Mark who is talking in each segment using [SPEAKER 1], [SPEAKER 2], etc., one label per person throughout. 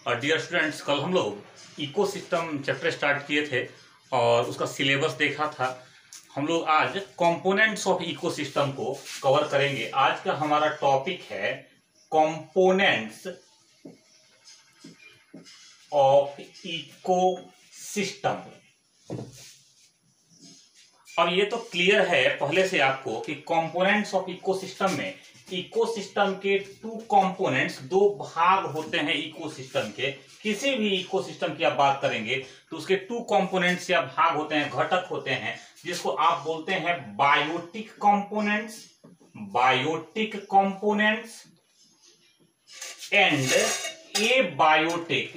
[SPEAKER 1] और dear students, कल हम लोग इकोसिस्टम चैप्टर स्टार्ट किए थे और उसका सिलेबस देखा था। हम लोग आज कंपोनेंट्स ऑफ इकोसिस्टम को कवर करेंगे। आज का हमारा टॉपिक है कंपोनेंट्स ऑफ इकोसिस्टम। अब ये तो क्लियर है पहले से आपको कि कंपोनेंट्स ऑफ इकोसिस्टम में इकोसिस्टम के टू कंपोनेंट्स, दो भाग होते हैं इकोसिस्टम के। किसी भी इकोसिस्टम की आप बात करेंगे तो उसके टू कंपोनेंट्स या भाग होते हैं, घटक होते हैं, जिसको आप बोलते हैं biotic components and abiotic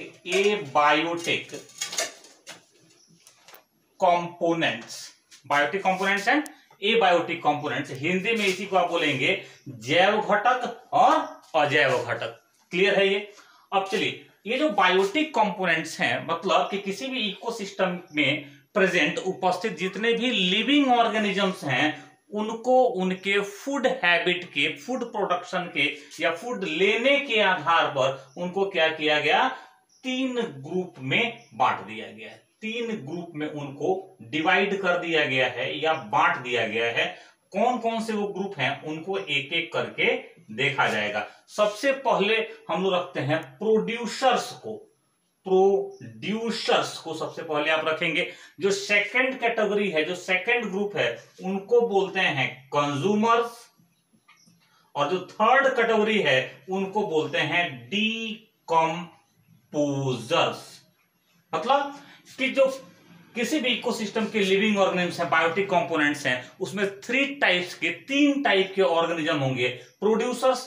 [SPEAKER 1] components. Biotic components and abiotic components, Hindi में इसी को आप बोलेंगे जैव घटक और अजैव घटक। क्लियर है ये? अब चलिए, ये जो बायोटिक कंपोनेंट्स हैं, मतलब कि किसी भी इकोसिस्टम में प्रेजेंट उपस्थित जितने भी लिविंग ऑर्गेनिजम्स हैं उनको उनके फूड हैबिट के, फूड प्रोडक्शन के या फूड लेने के आधार पर उनको क्या किया गया, तीन ग्रुप में बांट दिया गया है। तीन ग्रुप में उनको डिवाइड कर दिया गया है या बांट दिया गया है। कौन कौन से वो ग्रुप हैं उनको एक एक करके देखा जाएगा। सबसे पहले हम लोग रखते हैं प्रोड्यूसर्स को सबसे पहले आप रखेंगे। जो सेकंड कैटेगरी है, जो सेकंड ग्रुप है, उनको बोलते हैं कंज्यूमर्स, और जो थर्ड कैटेगरी है उनको बोलते हैं डीकंपोजर्स। मतलब कि जो किसी भी इकोसिस्टम के लिविंग ऑर्गेनिजम्स हैं, बायोटिक कंपोनेंट्स हैं, उसमें तीन टाइप के ऑर्गेनिज्म होंगे, प्रोड्यूसर्स,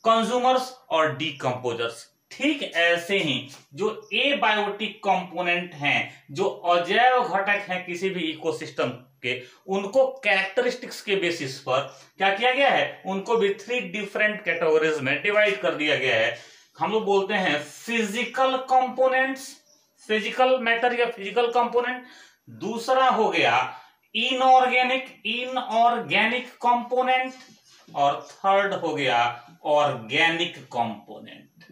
[SPEAKER 1] कंज्यूमर्स और डीकंपोजर्स। ठीक ऐसे ही जो एबायोटिक कंपोनेंट हैं, जो अजैव घटक हैं किसी भी इकोसिस्टम के, उनको कैरेक्टरिस्टिक्स के बेसिस पर क्या किया गया है, उनको भी 3 डिफरेंट कैटेगरीज में डिवाइड कर दिया गया है। हम लोग बोलते हैं फिजिकल कंपोनेंट्स, फिजिकल मैटर या फिजिकल कंपोनेंट। दूसरा हो गया इनऑर्गेनिक कंपोनेंट, और थर्ड हो गया ऑर्गेनिक कंपोनेंट।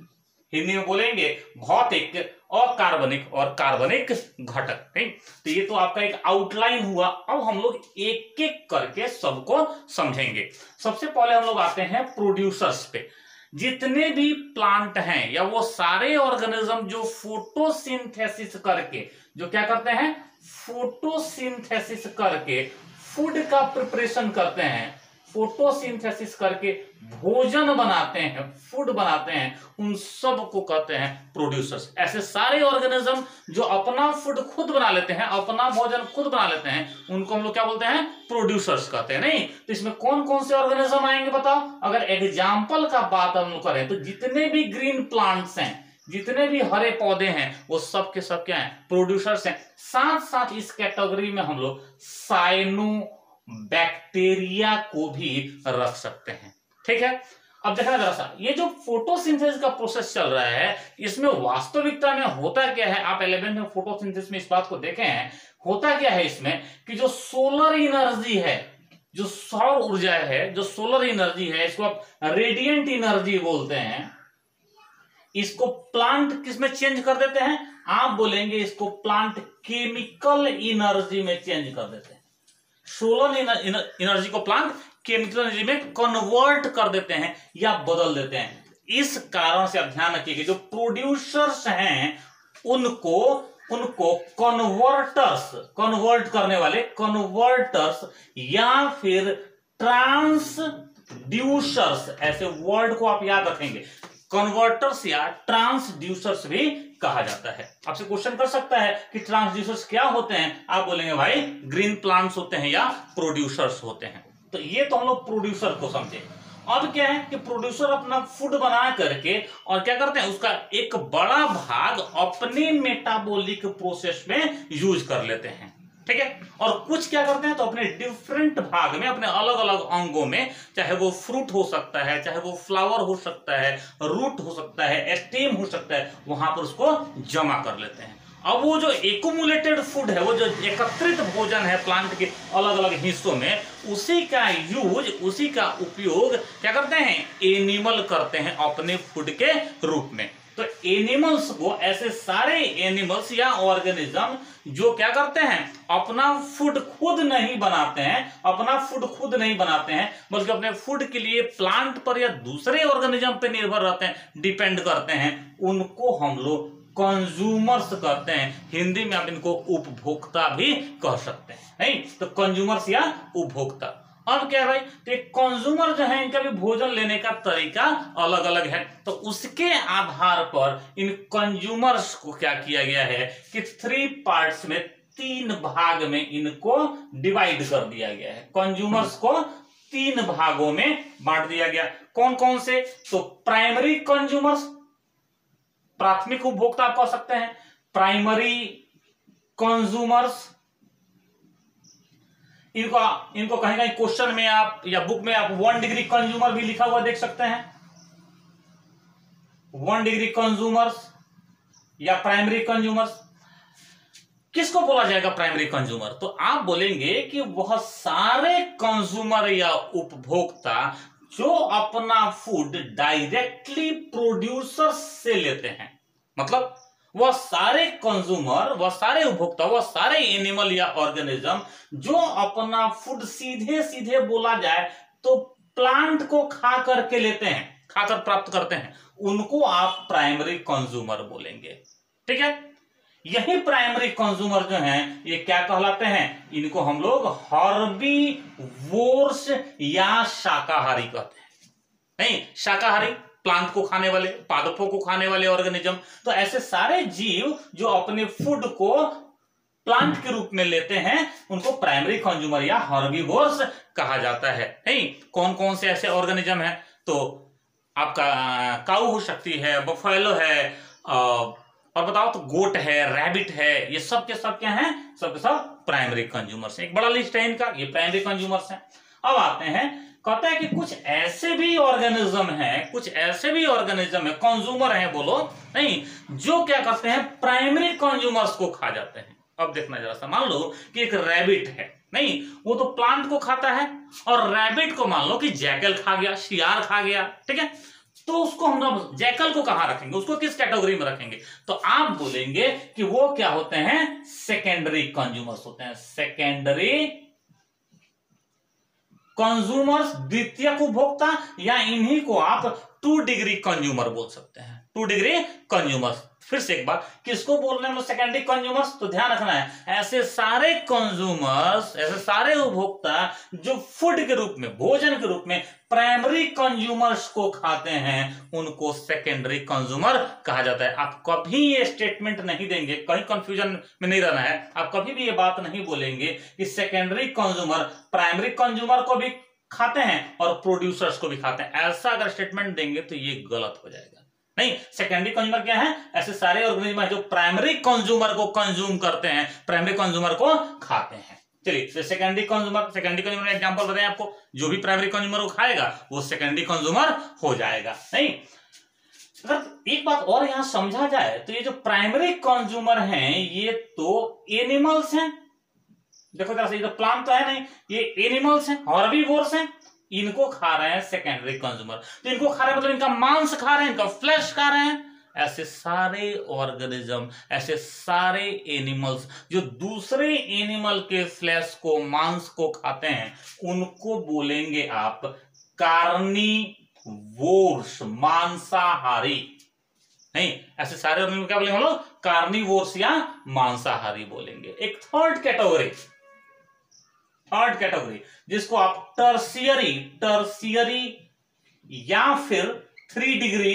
[SPEAKER 1] हिंदी में बोलेंगे भौतिक, अकार्बनिक और कार्बनिक घटक। ठीक, तो ये तो आपका एक आउटलाइन हुआ। अब हम लोग एक एक करके सबको समझेंगे। सबसे पहले हम लोग आते हैं प्रोड्यूसर्स पे। जितने भी प्लांट हैं या वो सारे ऑर्गेनिज्म जो फोटोसिंथेसिस करके, जो क्या करते हैं, फोटोसिंथेसिस करके फूड का प्रिपरेशन करते हैं, फोटोसिंथेसिस करके भोजन बनाते हैं, फूड बनाते हैं, उन सब को कहते हैं प्रोड्यूसर्स। ऐसे सारे ऑर्गेनिज्म जो अपना फूड खुद बना लेते हैं, अपना भोजन खुद बना लेते हैं, उनको हम लोग क्या बोलते हैं, प्रोड्यूसर्स कहते हैं। नहीं तो इसमें कौन कौन से ऑर्गेनिज्म आएंगे बताओ? अगर एग्जाम्पल का बात हम लोग करें तो जितने भी ग्रीन प्लांट्स हैं, जितने भी हरे पौधे हैं, वो सब के सब क्या है, प्रोड्यूसर्स हैं। साथ साथ इस कैटेगरी में हम लोग साइनोबैक्टीरिया को भी रख सकते हैं। ठीक है, अब देखना जरा सा, ये जो फोटोसिंथेसिस का प्रोसेस चल रहा है, इसमें वास्तविकता में होता क्या है? आप 11th में फोटोसिंथेसिस में इस बात को देखे हैं। होता क्या है इसमें कि जो सोलर एनर्जी है, जो सौर ऊर्जा है, जो सोलर एनर्जी है, इसको आप रेडिएंट एनर्जी बोलते हैं। इसको प्लांट किस में चेंज कर देते हैं? आप बोलेंगे इसको प्लांट केमिकल एनर्जी में चेंज कर देते हैं। सोलर एनर्जी को प्लांट केमिकल एनर्जी में कन्वर्ट कर देते हैं या बदल देते हैं। इस कारण से आप ध्यान रखिए कि जो प्रोड्यूसर्स हैं उनको कन्वर्ट करने वाले कन्वर्टर्स या फिर ट्रांसड्यूसर्स, ऐसे वर्ड को आप याद रखेंगे, कन्वर्टर्स या ट्रांसड्यूसर्स भी कहा जाता है। आपसे क्वेश्चन कर सकता है कि ट्रांसड्यूसर्स क्या होते हैं? आप बोलेंगे भाई ग्रीन प्लांट्स होते हैं या प्रोड्यूसर्स होते हैं। तो ये तो हम लोग प्रोड्यूसर को समझे। अब क्या है कि प्रोड्यूसर अपना फूड बना करके और क्या करते हैं, उसका एक बड़ा भाग अपने मेटाबॉलिक प्रोसेस में यूज कर लेते हैं। ठीक है, और कुछ क्या करते हैं तो अपने डिफरेंट भाग में, अपने अलग अलग अंगों में, चाहे वो फ्रूट हो सकता है, चाहे वो फ्लावर हो सकता है, रूट हो सकता है, स्टेम हो सकता है, वहां पर उसको जमा कर लेते हैं। अब वो जो एक्यूमुलेटेड फूड है, वो जो एकत्रित भोजन है प्लांट के अलग अलग हिस्सों में, उसी का यूज, उसी का उपयोग क्या करते हैं, एनिमल करते हैं अपने फूड के रूप में। तो एनिमल्स को, ऐसे सारे एनिमल्स या ऑर्गेनिज्म जो क्या करते हैं, अपना फूड खुद नहीं बनाते हैं, अपना फूड खुद नहीं बनाते हैं, बल्कि अपने फूड के लिए प्लांट पर या दूसरे ऑर्गेनिज्म पे निर्भर रहते हैं, डिपेंड करते हैं, उनको हम लोग कंज्यूमर्स कहते हैं। हिंदी में आप इनको उपभोक्ता भी कह सकते हैं, नहीं तो कंज्यूमर्स या उपभोक्ता। अब क्या है भाई, तो एक कंज्यूमर जो है इनका भी भोजन लेने का तरीका अलग अलग है, तो उसके आधार पर इन कंज्यूमर्स को क्या किया गया है कि 3 पार्ट्स में, 3 भाग में इनको डिवाइड कर दिया गया है। कंज्यूमर्स को 3 भागों में बांट दिया गया। कौन कौन से, तो प्राइमरी कंज्यूमर्स, प्राथमिक उपभोक्ता आप कह सकते हैं, प्राइमरी कंज्यूमर्स, इनको कहीं कहीं क्वेश्चन में आप या बुक में आप 1 डिग्री कंज्यूमर भी लिखा हुआ देख सकते हैं, 1 डिग्री कंज्यूमर्स या प्राइमरी कंज्यूमर्स। किसको बोला जाएगा प्राइमरी कंज्यूमर, तो आप बोलेंगे कि वह सारे कंज्यूमर या उपभोक्ता जो अपना फूड डायरेक्टली प्रोड्यूसर से लेते हैं, मतलब वह सारे कंज्यूमर, वह सारे उपभोक्ता, वह सारे एनिमल या ऑर्गेनिज्म जो अपना फूड सीधे सीधे बोला जाए तो प्लांट को खा करके लेते हैं, खाकर प्राप्त करते हैं, उनको आप प्राइमरी कंज्यूमर बोलेंगे। ठीक है, यही प्राइमरी कंज्यूमर जो हैं ये क्या कहलाते हैं, इनको हम लोग हर्बीवोर्स या शाकाहारी कहते हैं। नहीं, शाकाहारी प्लांट को खाने वाले, पादपों को खाने वाले ऑर्गेनिज्म। तो ऐसे सारे जीव जो अपने फूड को प्लांट के रूप में लेते हैं उनको प्राइमरी कंज्यूमर या हर्बीवोर्स कहा जाता है। नहीं, कौन कौन से ऐसे ऑर्गेनिज्म हैं, तो आपका काऊ हो सकती है, बफेलो है, और बताओ तो गोट है, रैबिट है, ये सब के सब क्या हैं, सब के सब प्राइमरी कंज्यूमर्स हैं। एक बड़ा लिस्ट है इनका, ये प्राइमरी कंज्यूमर्स हैं। अब आते हैं, कहता है कि कुछ ऐसे भी ऑर्गेनिज्म हैं, कुछ ऐसे भी ऑर्गेनिज्म है, कंज्यूमर हैं बोलो, नहीं, जो क्या करते हैं, प्राइमरी कंज्यूमर्स को खा जाते हैं। अब देखना जरा सा, मान लो कि एक रैबिट है, नहीं, वो तो प्लांट को खाता है, और रैबिट को मान लो कि जैकल खा गया, शियार खा गया, ठीक है, तो उसको हम लोग जैकल को कहां रखेंगे, उसको किस कैटेगरी में रखेंगे, तो आप बोलेंगे कि वो क्या होते हैं, सेकेंडरी कंज्यूमर्स होते हैं। सेकेंडरी कंज्यूमर्स, द्वितीयक उपभोक्ता, या इन्हीं को आप 2 डिग्री कंज्यूमर बोल सकते हैं। 2 डिग्री कंज्यूमर्स। फिर से एक बार, किसको बोल रहे हैं हम लोग सेकेंडरी कंज्यूमर्स, तो ध्यान रखना है, ऐसे सारे कंज्यूमर्स, ऐसे सारे उपभोक्ता जो फूड के रूप में, भोजन के रूप में प्राइमरी कंज्यूमर्स को खाते हैं, उनको सेकेंडरी कंज्यूमर कहा जाता है। आप कभी ये स्टेटमेंट नहीं देंगे, कहीं कंफ्यूजन में नहीं रहना है, आप कभी भी ये बात नहीं बोलेंगे कि सेकेंडरी कंज्यूमर प्राइमरी कंज्यूमर को भी खाते हैं और प्रोड्यूसर्स को भी खाते हैं। ऐसा अगर स्टेटमेंट देंगे तो ये गलत हो जाएगा। नहीं, सेकेंडरी कंज्यूमर क्या है, ऐसे सारे ऑर्गेनिज्म है जो प्राइमरी कंज्यूमर को कंज्यूम करते हैं, प्राइमरी कंज्यूमर को खाते हैं। चलिए, सेकेंडरी कंज्यूमर में एग्जांपल बताएं आपको, जो भी प्राइमरी कंज्यूमर को खाएगा वो सेकेंडरी कंज्यूमर हो जाएगा। नहीं, अगर एक बात और यहां समझा जाए तो ये जो प्राइमरी कंज्यूमर हैं ये तो एनिमल्स हैं। देखो जरा, ये तो प्लांट तो है नहीं, ये एनिमल्स हैं, हर्बीवोर्स हैं, इनको खा रहे हैं सेकेंडरी कंज्यूमर। तो इनको खा रहे हैं मतलब इनका मांस खा रहे हैं, इनका फ्लैश खा रहे हैं। ऐसे सारे ऑर्गेनिज्म, ऐसे सारे एनिमल्स जो दूसरे एनिमल के फ्लैश को, मांस को खाते हैं, उनको बोलेंगे आप कार्निवोर्स, मांसाहारी। नहीं, ऐसे सारे ऑर्गेनिज्म क्या बोलेंगे हम लोग, कार्निवोर्स या मांसाहारी बोलेंगे। एक थर्ड कैटेगरी जिसको आप टर्शियरी या फिर 3 डिग्री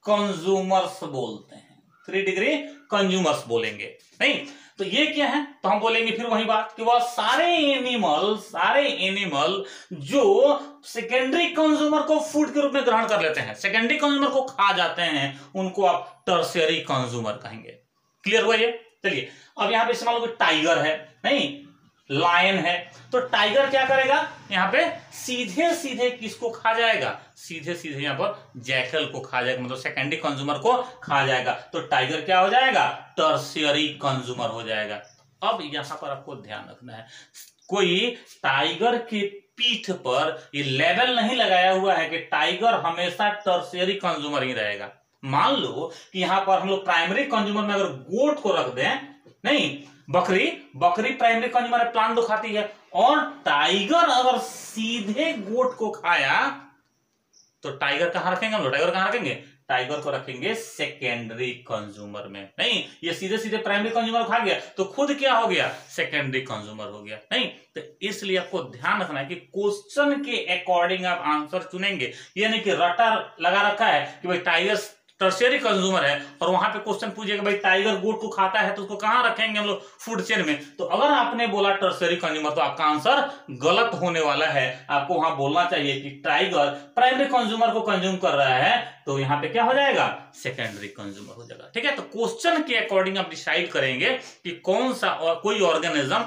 [SPEAKER 1] कंज्यूमर्स बोलते हैं, 3 डिग्री कंज्यूमर्स बोलेंगे। नहीं, तो ये क्या है, तो हम बोलेंगे फिर वही बात कि वह सारे एनिमल जो सेकेंडरी कंज्यूमर को फूड के रूप में ग्रहण कर लेते हैं, सेकेंडरी कंज्यूमर को खा जाते हैं, उनको आप टर्शियरी कंज्यूमर कहेंगे। क्लियर हुआ ये? चलिए, अब यहां पे मान लो टाइगर है, नहीं, लायन है, तो टाइगर क्या करेगा, यहां पे सीधे सीधे किसको खा जाएगा, सीधे सीधे यहां पर जैकल को खा जाएगा, मतलब सेकेंडरी कंज्यूमर को खा जाएगा। तो टाइगर क्या हो जाएगा, टर्शियरी कंज्यूमर हो जाएगा। अब यहां पर आपको ध्यान रखना है, कोई टाइगर के पीठ पर ये लेबल नहीं लगाया हुआ है कि टाइगर हमेशा टर्शियरी कंज्यूमर ही रहेगा। मान लो कि यहां पर हम लोग प्राइमरी कंज्यूमर में अगर गोट को रख दें, नहीं बकरी, बकरी प्राइमरी कंज्यूमर है, प्लांट तो खाती है, और टाइगर अगर सीधे गोट को खाया तो टाइगर कहां रखेंगे हम लोग? टाइगर कहां रखेंगे? टाइगर को रखेंगे सेकेंडरी कंज्यूमर में। नहीं, ये सीधे सीधे प्राइमरी कंज्यूमर खा गया तो खुद क्या हो गया? सेकेंडरी कंज्यूमर हो गया। नहीं, तो इसलिए आपको ध्यान रखना है कि क्वेश्चन के अकॉर्डिंग आप आंसर चुनेंगे। ये नहीं कि रटर लगा रखा है कि भाई टाइगर टर्शियरी कंज्यूमर है और वहां पे क्वेश्चन पूछेगा भाई टाइगर गोट को खाता है तो उसको कहां रखेंगे हम लोग? फूड चेन में। तो अगर आपने बोला टर्शियरी कंज्यूमर तो आपका आंसर गलत होने वाला है। आपको वहां बोलना चाहिए कि टाइगर प्राइमरी कंज्यूमर को कंज्यूम कर रहा है, तो यहां पे क्या हो जाएगा? सेकेंडरी कंज्यूमर हो जाएगा। ठीक है, तो क्वेश्चन के अकॉर्डिंग आप डिसाइड करेंगे कि कौन सा और कोई ऑर्गेनिज्म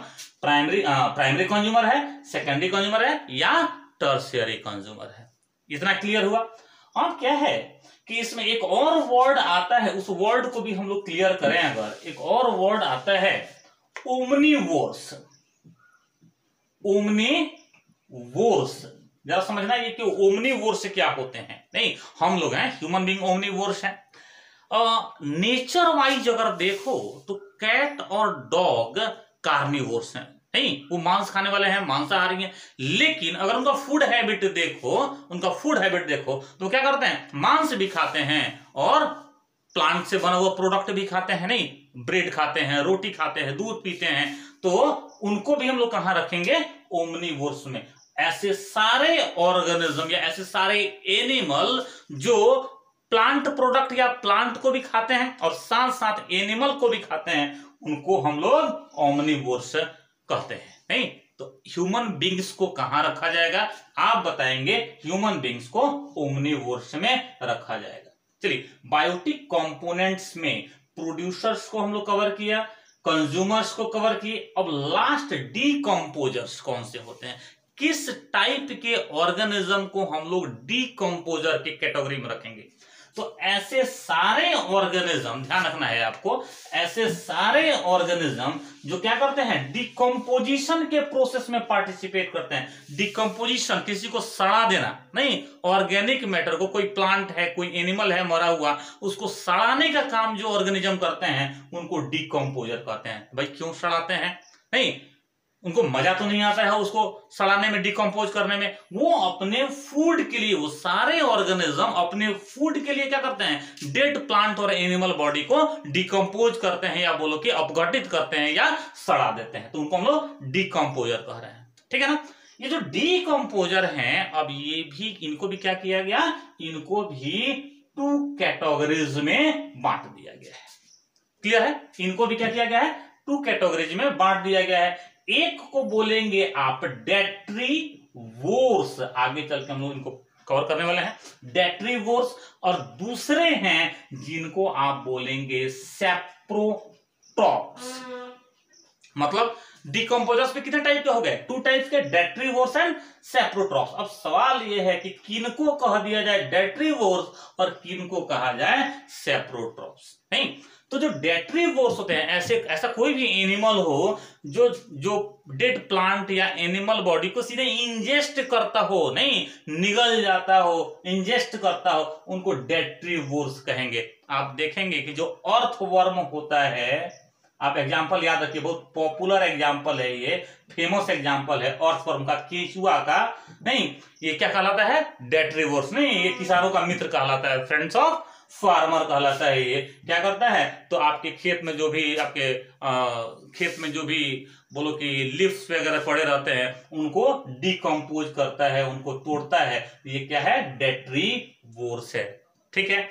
[SPEAKER 1] प्राइमरी कंज्यूमर है, सेकेंडरी कंज्यूमर है या टर्शियरी कंज्यूमर है। इतना क्लियर हुआ। और क्या है कि इसमें एक और वर्ड आता है, उस वर्ड को भी हम लोग क्लियर करें। अगर एक और वर्ड आता है ओमनीवोर्स, ओमनीवोर्स जरा समझना ये कि ओमनीवोर्स क्या होते हैं। नहीं, हम लोग हैं ह्यूमन बीइंग ओमनीवोर्स हैं। नेचर वाइज अगर देखो तो कैट और डॉग कार्निवोर्स हैं। नहीं, वो मांस खाने वाले हैं, मांसाहारी हैं, लेकिन अगर उनका फूड हैबिट देखो तो क्या करते हैं? मांस भी खाते हैं और प्लांट से बना हुआ प्रोडक्ट भी खाते हैं। नहीं, ब्रेड खाते हैं, रोटी खाते हैं, दूध पीते हैं, तो उनको भी हम लोग कहां रखेंगे? ओमनीवोर्स में। ऐसे सारे ऑर्गेनिज्म या ऐसे सारे एनिमल जो प्लांट प्रोडक्ट या प्लांट को भी खाते हैं और साथ साथ एनिमल को भी खाते हैं, उनको हम लोग ओमनीवोर्स कहते हैं। नहीं, तो ह्यूमन बींग्स को कहां रखा जाएगा? आप बताएंगे ह्यूमन बींग्स को ओमनीवोर्स में रखा जाएगा। चलिए, बायोटिक कंपोनेंट्स में प्रोड्यूसर्स को हम लोग कवर किया, कंज्यूमर्स को कवर किए। अब लास्ट डीकंपोजर्स कौन से होते हैं? किस टाइप के ऑर्गेनिज्म को हम लोग डीकंपोजर की कैटेगरी में रखेंगे? तो ऐसे सारे ऑर्गेनिज्म, ध्यान रखना है आपको, ऐसे सारे ऑर्गेनिज्म जो क्या करते हैं? डिकम्पोजिशन के प्रोसेस में पार्टिसिपेट करते हैं। डिकम्पोजिशन, किसी को सड़ा देना, नहीं, ऑर्गेनिक मैटर को, कोई प्लांट है, कोई एनिमल है मरा हुआ, उसको सड़ाने का काम जो ऑर्गेनिज्म करते हैं उनको डिकम्पोजर कहते हैं। भाई क्यों सड़ाते हैं? नहीं, उनको मजा तो नहीं आता है उसको सड़ाने में, डिकम्पोज करने में। वो अपने फूड के लिए, वो सारे ऑर्गेनिज्म अपने फूड के लिए क्या करते हैं? डेड प्लांट और एनिमल बॉडी को डिकम्पोज करते हैं, या बोलो कि अपघटित करते हैं या सड़ा देते हैं, तो उनको हम लोग डिकम्पोजर कह रहे हैं। ठीक है ना? ये जो डिकम्पोजर हैं, अब ये भी, इनको भी क्या किया गया? इनको भी 2 कैटेगरीज में बांट दिया गया है। क्लियर है? इनको भी क्या किया गया है? 2 कैटेगरीज में बांट दिया गया है। एक को बोलेंगे आप डेट्रीवोर्स, आगे चल के हम लोग इनको कवर करने वाले हैं, डेट्रीवोर्स। और दूसरे हैं जिनको आप बोलेंगे सेप्रोट्रॉप्स। मतलब डिकम्पोजर्स में कितने टाइप के हो गए? 2 टाइप्स के, डेट्रीवोर्स एंड सेप्रोट्रॉप्स। अब सवाल यह है कि किनको कह दिया जाए डेट्रीवोर्स और किनको कहा जाए सेप्रोट्रॉप्स। नहीं, तो जो डेट्रीवोर्स होते हैं, ऐसा कोई भी एनिमल हो जो डेड प्लांट या एनिमल बॉडी को सीधे इंजेस्ट करता हो, नहीं निगल जाता हो, इंजेस्ट करता हो, उनको डेट्रीवोर्स कहेंगे। आप देखेंगे कि जो अर्थवर्म होता है, आप एग्जाम्पल याद रखिए, बहुत पॉपुलर एग्जाम्पल है ये, फेमस एग्जाम्पल है अर्थवर्म का, केचुआ का। नहीं, ये क्या कहलाता है? डेट्रीवोर्स। नहीं, ये किसानों का मित्र कहलाता है, फ्रेंड्स ऑफ फार्मर कहलाता है। ये क्या करता है? तो आपके खेत में जो भी बोलो कि लीव्स वगैरह पड़े रहते हैं, उनको डिकम्पोज करता है, उनको तोड़ता है। ये क्या है? डेट्रीवोर्स है। ठीक है,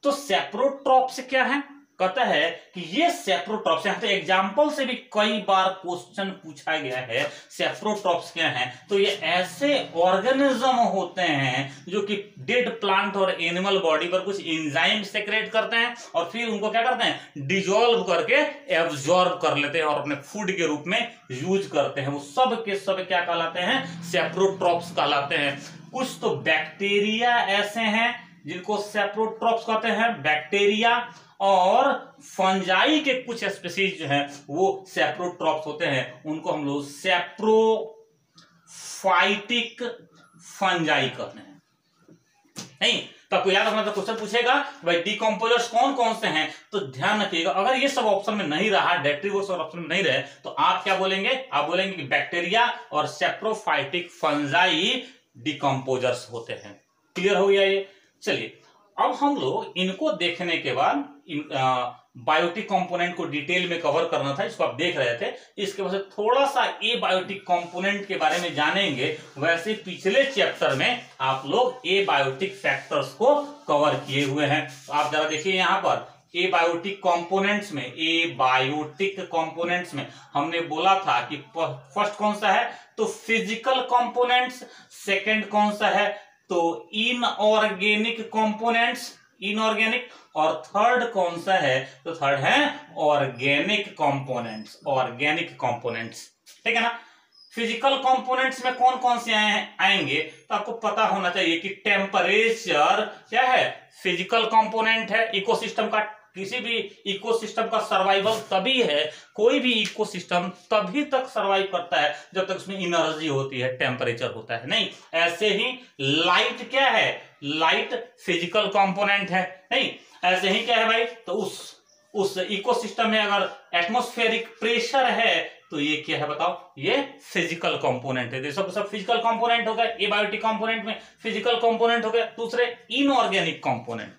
[SPEAKER 1] तो सेप्रोट्रॉप्स क्या है? कहता है कि ये सेप्रोट्रॉप्स, यहाँ पे एग्जाम्पल से भी कई बार क्वेश्चन पूछा गया है, सेप्रोट्रॉप्स क्या है? तो ये ऐसे ऑर्गेनिज्म होते हैं जो कि डेड प्लांट और एनिमल बॉडी पर कुछ एंजाइम सेक्रेट करते हैं और फिर उनको क्या करते हैं? डिजोल्व करके एब्जॉर्ब कर लेते हैं और अपने फूड के रूप में यूज करते हैं। वो सब के सब क्या कहलाते हैं? सेप्रोट्रॉप्स कहलाते हैं। कुछ तो बैक्टीरिया ऐसे हैं जिनको सेप्रोट्रॉप्स कहते हैं, बैक्टीरिया, और फंजाई के कुछ स्पीसीज जो हैं वो सेप्रोट्रॉप्स होते हैं, उनको हम लोग सेप्रोफाइटिक फंजाई कहते हैं। नहीं तो आपको याद रखना, तो क्वेश्चन पूछेगा भाई डिकम्पोजर्स कौन कौन से हैं, तो ध्यान रखिएगा अगर ये सब ऑप्शन में नहीं रहा, डेट्रीवोर्स और ऑप्शन में नहीं रहे, तो आप क्या बोलेंगे, आप बोलेंगे कि बैक्टीरिया और सेप्रोफाइटिक फंजाई डिकम्पोजर्स होते हैं। क्लियर हो गया ये। चलिए अब हम लोग इनको देखने के बाद बायोटिक कंपोनेंट को डिटेल में कवर करना था, इसको आप देख रहे थे, इसके वजह से थोड़ा सा ए बायोटिक कंपोनेंट के बारे में जानेंगे। वैसे पिछले चैप्टर में आप लोग ए बायोटिक फैक्टर्स को कवर किए हुए हैं। तो आप जरा देखिए यहाँ पर ए बायोटिक कंपोनेंट्स में, ए बायोटिक कंपोनेंट्स में हमने बोला था कि फर्स्ट कौन सा है, तो फिजिकल कंपोनेंट्स, सेकंड कौन सा है, तो इनऑर्गेनिक कंपोनेंट्स, इनऑर्गेनिक, और थर्ड कौन सा है, तो थर्ड है ऑर्गेनिक कंपोनेंट्स, ऑर्गेनिक कंपोनेंट्स, ठीक है ना। फिजिकल कंपोनेंट्स में कौन कौन से आएंगे, तो आपको पता होना चाहिए कि टेम्परेचर क्या है, फिजिकल कंपोनेंट है इकोसिस्टम का। किसी भी इकोसिस्टम का सर्वाइवल तभी है, कोई भी इकोसिस्टम तभी तक सर्वाइव करता है जब तक उसमें एनर्जी होती है, टेम्परेचर होता है। नहीं, ऐसे ही लाइट क्या है, लाइट फिजिकल कंपोनेंट है। नहीं, ऐसे ही क्या है भाई, तो उस इकोसिस्टम में अगर एटमॉस्फेरिक प्रेशर है तो ये क्या है बताओ, ये फिजिकल कंपोनेंट है। सब सब फिजिकल कंपोनेंट हो गए, एबायोटिक कंपोनेंट में फिजिकल कंपोनेंट हो गए। दूसरे इनऑर्गेनिक कंपोनेंट,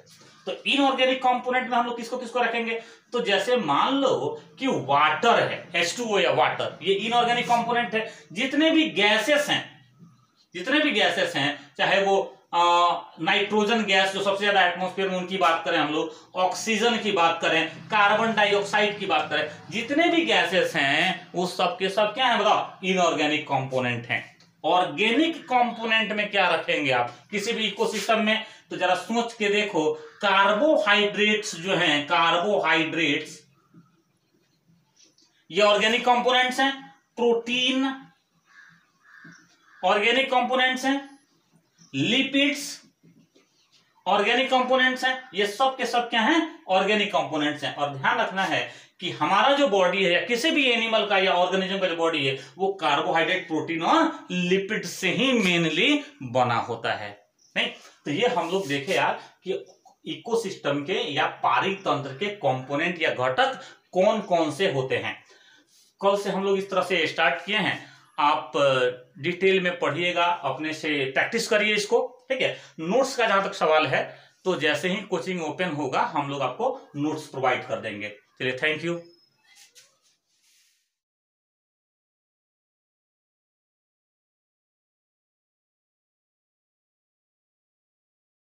[SPEAKER 1] तो इनऑर्गेनिक कंपोनेंट में हम लोग किसको किसको रखेंगे, तो जैसे मान लो कि वाटर है, H2O या वाटर, ये इनऑर्गेनिक कंपोनेंट है। जितने भी गैसेस हैं, चाहे वो नाइट्रोजन गैस जो सबसे ज्यादा एटमॉस्फेयर में, उनकी बात करें हम लोग, ऑक्सीजन की बात करें, कार्बन डाइऑक्साइड की बात करें, जितने भी गैसेस हैं वो सब के सब क्या है बताओ, इनऑर्गेनिक कंपोनेंट हैं। ऑर्गेनिक कंपोनेंट में क्या रखेंगे आप किसी भी इकोसिस्टम में, तो जरा सोच के देखो, कार्बोहाइड्रेट्स जो हैं, कार्बोहाइड्रेट्स ये ऑर्गेनिक कंपोनेंट्स हैं। प्रोटीन ऑर्गेनिक कंपोनेंट्स हैं। लिपिड्स ऑर्गेनिक कंपोनेंट्स हैं। ये सब के सब क्या हैं, ऑर्गेनिक कंपोनेंट्स हैं। और ध्यान रखना है कि हमारा जो बॉडी है, किसी भी एनिमल का या ऑर्गेनिज्म का जो बॉडी है, वो कार्बोहाइड्रेट, प्रोटीन और लिपिड से ही मेनली बना होता है। नहीं, तो ये हम लोग देखे यार कि इकोसिस्टम के या पारितंत्र के कंपोनेंट या घटक कौन कौन से होते हैं। कल से हम लोग इस तरह से स्टार्ट किए हैं, आप डिटेल में पढ़िएगा, अपने से प्रैक्टिस करिए इसको, ठीक है। नोट्स का जहां तक सवाल है तो जैसे ही कोचिंग ओपन होगा हम लोग आपको नोट्स प्रोवाइड कर देंगे। चलिए, थैंक यू।